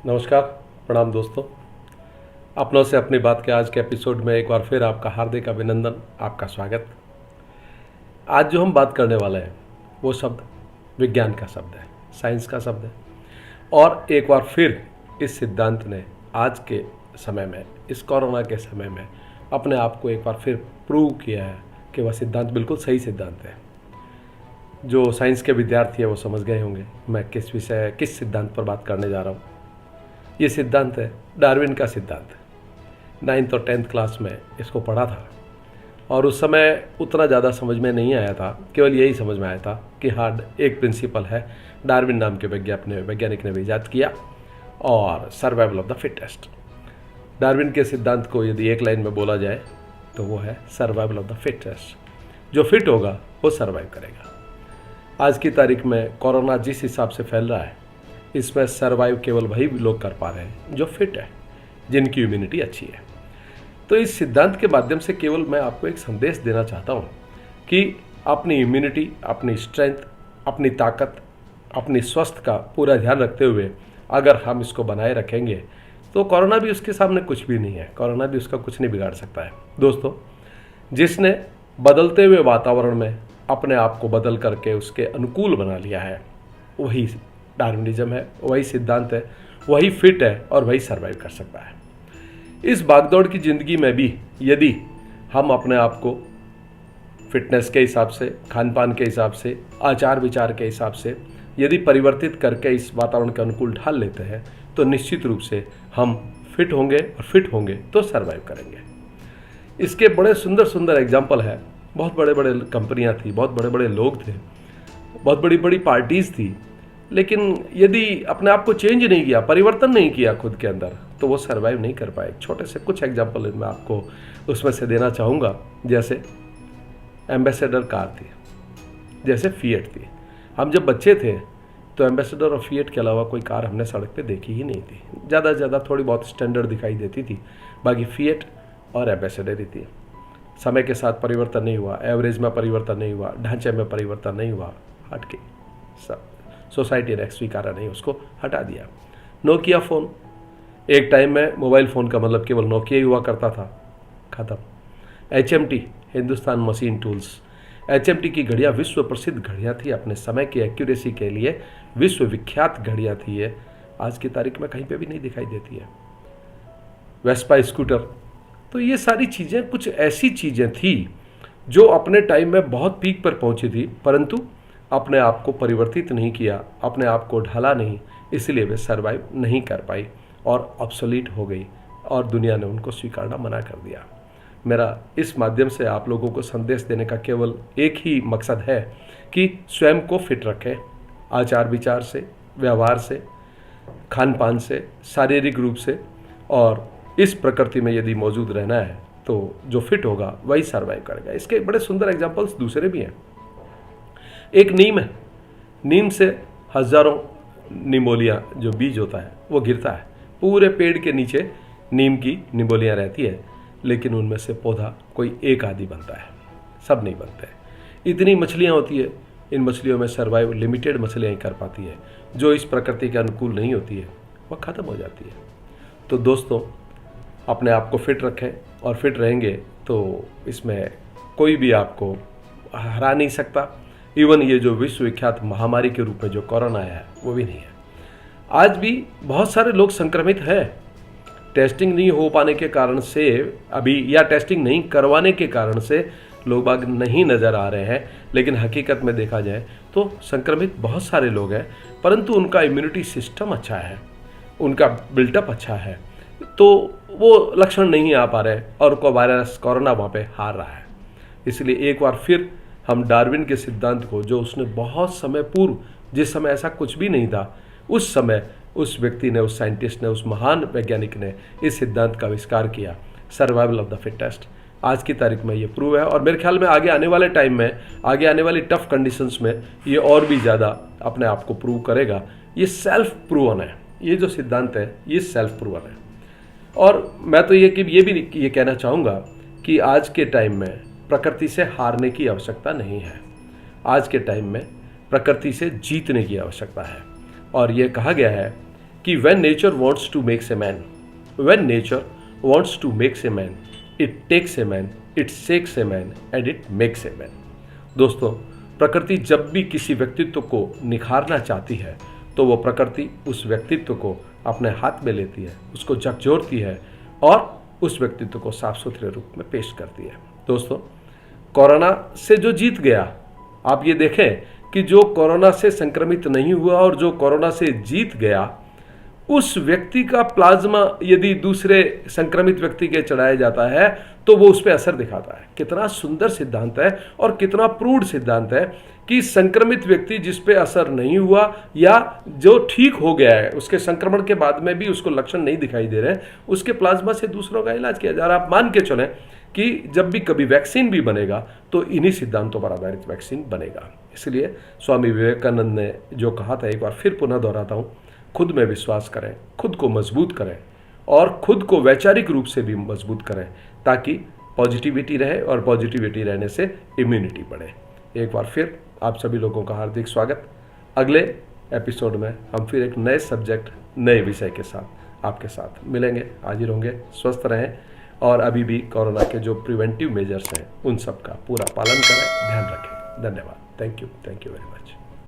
नमस्कार, प्रणाम दोस्तों। अपनों से अपनी बात के आज के एपिसोड में एक बार फिर आपका हार्दिक अभिनंदन, आपका स्वागत। आज जो हम बात करने वाले हैं वो शब्द विज्ञान का शब्द है, साइंस का शब्द है। और एक बार फिर इस सिद्धांत ने आज के समय में, इस कोरोना के समय में अपने आप को एक बार फिर प्रूव किया है कि वह सिद्धांत बिल्कुल सही सिद्धांत है। जो साइंस के विद्यार्थी हैं वो समझ गए होंगे मैं किस सिद्धांत पर बात करने जा रहा हूँ। ये सिद्धांत है डार्विन का सिद्धांत। 9th और 10th क्लास में इसको पढ़ा था और उस समय उतना ज़्यादा समझ में नहीं आया था। केवल यही समझ में आया था कि हाँ, एक प्रिंसिपल है, डार्विन नाम के वैज्ञानिक ने भी इजाद किया, और survival of the fittest. Darwin के सिद्धांत को यदि एक लाइन में बोला जाए तो वो है सर्वाइवल ऑफ द फिटेस्ट। जो फिट होगा वो सर्वाइव करेगा। आज की तारीख में कोरोना जिस हिसाब से फैल रहा है, इसमें सर्वाइव केवल वही लोग कर पा रहे हैं जो फिट है, जिनकी इम्यूनिटी अच्छी है। तो इस सिद्धांत के माध्यम से केवल मैं आपको एक संदेश देना चाहता हूँ कि अपनी इम्यूनिटी, अपनी स्ट्रेंथ, अपनी ताकत, अपनी स्वस्थ का पूरा ध्यान रखते हुए अगर हम इसको बनाए रखेंगे तो कोरोना भी उसके सामने कुछ भी नहीं है। कोरोना भी उसका कुछ नहीं बिगाड़ सकता है। दोस्तों, जिसने बदलते हुए वातावरण में अपने आप को बदल करके उसके अनुकूल बना लिया है, वही डार्विनिज्म है, वही सिद्धांत है, वही फिट है और वही सर्वाइव कर सकता है। इस भागदौड़ की ज़िंदगी में भी यदि हम अपने आप को फिटनेस के हिसाब से, खान पान के हिसाब से, आचार विचार के हिसाब से यदि परिवर्तित करके इस वातावरण के अनुकूल ढाल लेते हैं तो निश्चित रूप से हम फिट होंगे, और फिट होंगे तो सर्वाइव करेंगे। इसके बड़े सुंदर सुंदर एग्जाम्पल है। बहुत बड़े बड़े कंपनियां थी, बहुत बड़े बड़े लोग थे, बहुत बड़ी बड़ी पार्टीज थी, लेकिन यदि अपने आप को चेंज नहीं किया, परिवर्तन नहीं किया खुद के अंदर, तो वो सर्वाइव नहीं कर पाए। छोटे से कुछ एग्जाम्पल मैं आपको उसमें से देना चाहूँगा। जैसे एम्बेसडर कार थी, जैसे फिएट थी। हम जब बच्चे थे तो एम्बेसडर और फिएट के अलावा कोई कार हमने सड़क पे देखी ही नहीं थी। ज़्यादा से ज़्यादा थोड़ी बहुत स्टैंडर्ड दिखाई देती थी, बाकी फिएट और एम्बेसडर ही थी। समय के साथ परिवर्तन नहीं हुआ, एवरेज में परिवर्तन नहीं हुआ, ढांचे में परिवर्तन नहीं हुआ, हट के सब सोसाइटी ने स्वीकारा नहीं, उसको हटा दिया। नोकिया फ़ोन, एक टाइम में मोबाइल फ़ोन का मतलब केवल नोकिया ही हुआ करता था, ख़त्म। HMT, Hindustan machine tools. HMT की घड़ियाँ विश्व प्रसिद्ध घड़ियाँ थी, अपने समय की एक्यूरेसी के लिए विश्व विख्यात घड़ियाँ थी। ये आज की तारीख में कहीं पे भी नहीं दिखाई देती है। Vespa scooter. तो ये सारी चीज़ें कुछ ऐसी चीज़ें थी जो अपने टाइम में बहुत पीक पर पहुँची थी, परंतु अपने आप को परिवर्तित नहीं किया, अपने आप को ढाला नहीं, इसलिए वे सर्वाइव नहीं कर पाई और ऑब्सोलीट हो गई, और दुनिया ने उनको स्वीकारना मना कर दिया। मेरा इस माध्यम से आप लोगों को संदेश देने का केवल एक ही मकसद है कि स्वयं को फिट रखें, आचार विचार से, व्यवहार से, खान पान से, शारीरिक रूप से, और इस प्रकृति में यदि मौजूद रहना है तो जो फिट होगा वही सर्वाइव करेगा। इसके बड़े सुंदर एग्जाम्पल्स दूसरे भी हैं। एक नीम है, नीम से हजारों निमोलियाँ, जो बीज होता है वो गिरता है। पूरे पेड़ के नीचे नीम की निमोलियाँ रहती है, लेकिन उनमें से पौधा कोई एक आदि बनता है, सब नहीं बनते। इतनी मछलियाँ होती है, इन मछलियों में सर्वाइव लिमिटेड मछलियाँ ही कर पाती है। जो इस प्रकृति के अनुकूल नहीं होती है वह ख़त्म हो जाती है। तो दोस्तों, अपने आप को फिट रखें, और फिट रहेंगे तो इसमें कोई भी आपको हरा नहीं सकता। इवन ये जो विश्व विख्यात महामारी के रूप में जो कोरोना आया है वो भी नहीं है। आज भी बहुत सारे लोग संक्रमित हैं। टेस्टिंग नहीं हो पाने के कारण से अभी, या टेस्टिंग नहीं करवाने के कारण से लोग बाग नहीं नज़र आ रहे हैं, लेकिन हकीकत में देखा जाए तो संक्रमित बहुत सारे लोग हैं, परंतु उनका इम्यूनिटी सिस्टम अच्छा है, उनका बिल्टअप अच्छा है, तो वो लक्षण नहीं आ पा रहे और को वायरस कोरोना वहाँ पे हार रहा है। इसलिए एक बार फिर हम डार्विन के सिद्धांत को, जो उसने बहुत समय पूर्व, जिस समय ऐसा कुछ भी नहीं था, उस समय उस व्यक्ति ने, उस साइंटिस्ट ने, उस महान वैज्ञानिक ने इस सिद्धांत का आविष्कार किया, सर्वाइवल ऑफ द फिटेस्ट। आज की तारीख में ये प्रूव है, और मेरे ख्याल में आगे आने वाले टाइम में, आगे आने वाली टफ कंडीशंस में ये और भी ज़्यादा अपने आप को प्रूव करेगा। ये सेल्फ प्रूवन है, ये जो सिद्धांत है ये सेल्फ प्रूवन है। और मैं तो ये भी ये कहना चाहूँगा कि आज के टाइम में प्रकृति से हारने की आवश्यकता नहीं है। आज के टाइम में प्रकृति से जीतने की आवश्यकता है। और ये कहा गया है कि when nature wants to makes a man, when nature wants to makes a man, it takes a man, it shakes a man and it makes a man. दोस्तों, प्रकृति जब भी किसी व्यक्तित्व को निखारना चाहती है तो वो प्रकृति उस व्यक्तित्व को अपने हाथ में लेती है, उसको झकझोरती है और उस व्यक्तित्व को साफ सुथरे रूप में पेश करती है। दोस्तों, कोरोना से जो जीत गया, आप ये देखें कि जो कोरोना से संक्रमित नहीं हुआ और जो कोरोना से जीत गया, उस व्यक्ति का प्लाज्मा यदि दूसरे संक्रमित व्यक्ति के चढ़ाया जाता है तो वो उस पर असर दिखाता है। कितना सुंदर सिद्धांत है और कितना प्रूव सिद्धांत है कि संक्रमित व्यक्ति जिस पे असर नहीं हुआ या जो ठीक हो गया है, उसके संक्रमण के बाद में भी उसको लक्षण नहीं दिखाई दे रहे हैं, उसके प्लाज्मा से दूसरों का इलाज किया जा रहा है। आप मान के चलें कि जब भी कभी वैक्सीन भी बनेगा तो इन्हीं सिद्धांतों पर आधारित वैक्सीन बनेगा। इसलिए स्वामी विवेकानंद ने जो कहा था, एक बार फिर पुनः दोहराता हूँ, खुद में विश्वास करें, खुद को मजबूत करें और खुद को वैचारिक रूप से भी मजबूत करें ताकि पॉजिटिविटी रहे और पॉजिटिविटी रहने से इम्यूनिटी बढ़े। एक बार फिर आप सभी लोगों का हार्दिक स्वागत। अगले एपिसोड में हम फिर एक नए सब्जेक्ट, नए विषय के साथ आपके साथ मिलेंगे, हाजिर होंगे। स्वस्थ रहें और अभी भी कोरोना के जो प्रिवेंटिव मेजर्स हैं उन सब का पूरा पालन करें, ध्यान रखें। धन्यवाद। Thank you very much.